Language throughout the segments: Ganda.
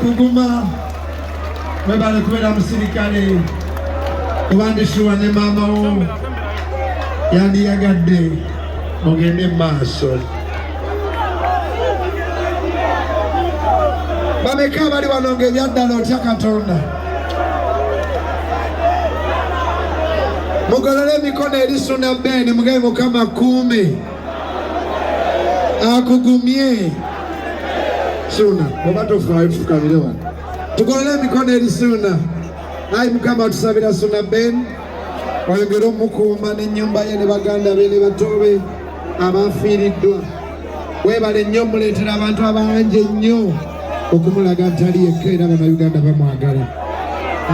kuguma mwebale kubera musirikale kubandishuwa ne mama wo yandiyagadde mugende maaso. Bameka bali wanonge ebyaddala otya Katonda. Mugolole emikono eri Suna Ben mugabe Mukama kuume akugumye. Suna oba tofaayo tufukamire wano. Tugolole emikono eri Suna. Ayi Mukama tusabira Suna Ben oyongere omukuuma n'ennyumba ye ne baganda be ne batobe abafiiriddwa. Weebale nnyo muleetera abantu abangi ennyo okumulaga nti ali yekka era Bannayuganda bamwagala.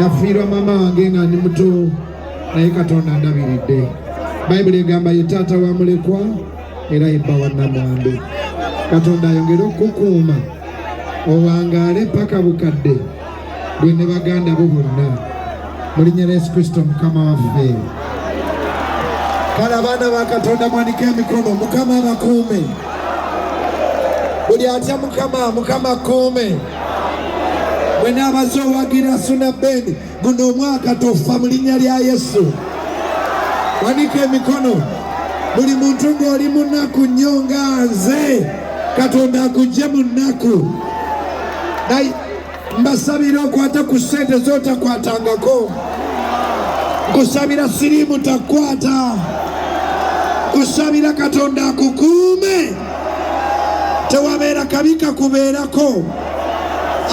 Nafiirwa mama wange nga ndi muto naye Katonda andabiridde. Bayibuli egamba ye taata wa mulekwa era ye bba wa nnamwandu. Katonda ayongere okukuuma owangaale paka bukadde gwe ne baganda bo bonna mu linnya lya Yesu Kristo Mukama waffe. Kale abaana ba Katonda mwanike emikono Mukama abakuume. Buli atya Mukama kuume. Bwena abaze owagira Suna Ben guno omwaka tofa mu linnya lya Yesu. Wanike emikono. Buli muntu ng'oli mu nnaku nnyo nga nze Katonda akugye mu nnaku. Mbasabira okwata ku ssente z'otakwatangako. Nkusabira siriimu takwata. Nkusabira Katonda akukuume. Tewabeera kabi kakubeerako.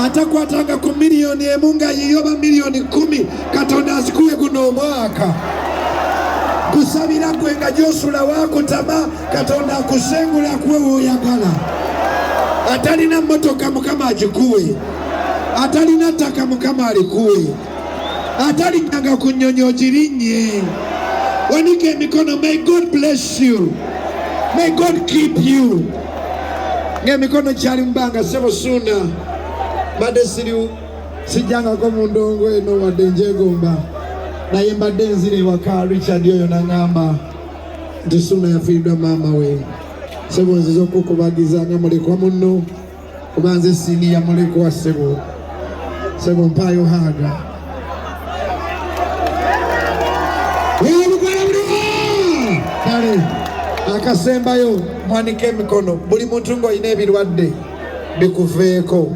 Atakwatanga ku miliyoni emu nga yiyoba miliyoni 10 Katonda azikuwe guno omwaka. Kusabira gwe nga gy'osula waakutama Katonda akusengula akuwe w'oyagala. Atalina mmotoka Mukama agikuwe. Atalina ttaka Mukama alikuwe. Atalinyanga ku nnyonyi ogirinnye. Wanike emikono. May God bless you. May God keep you. Ng'emikono kyali mbanga sebo Suna. Mbadde sijjangako mu ndongo eno wadde njegomba. Naye mbadde nzire ewaka Richard oyo n'aŋŋamba nti Suna yafiiriddwa maama we. Sebo nziza okukubagiza nga mulekwa munno kuba nze siniya mulekwa sebo. Sebo mpaayo haga. Kale akasembayo mwanike emikono. Buli muntu ng'olina ebirwadde bikuveeko.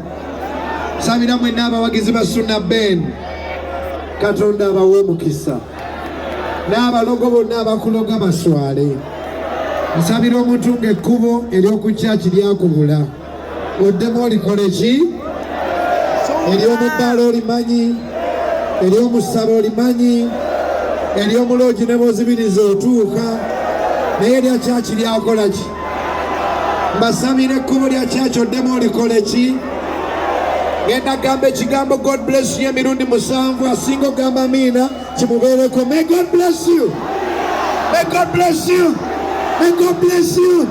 Sabira mwenna abawagizi ba Suna Ben Katonda abawe omukisa. N'abalogo bonna abakuloga baswale. Nsabira omuntu ng'ekkubo ery'okukyaki lyakubula oddemu olikole ki? Ery'omubbaala olimanyi, ery'omusaba olimanyi, ery'omuloogi ne bozibiriza otuuka, naye erya kyaki lyakola ki? Mbasabira ekkubo lya kyaki oddemu olikole ki? Genda gamba ekigambo God bless you emirundi 7 asinga ogamba amiina kimubeereko. May God bless you. May God bless you. May God bless you.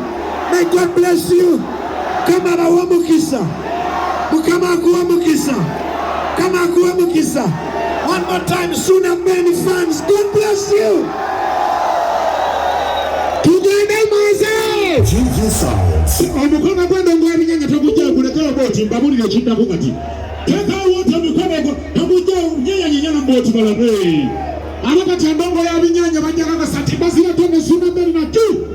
May God bless you. Kama abawa omukisa. Mukama akuwa omukisa. Kama akuwa omukisa. One more time, Suna Ben fans, God bless you. Tugende maze. Jesus sounds. Omukono gwendo ngwabinyanya togujja kulekera boti mbabulire kiddako kati. Teka wote mikono togujja nyanya nyinyana boti balabe. Abakati ndongo ya binyanya bajja kakasati basira tone Suna Ben na tu.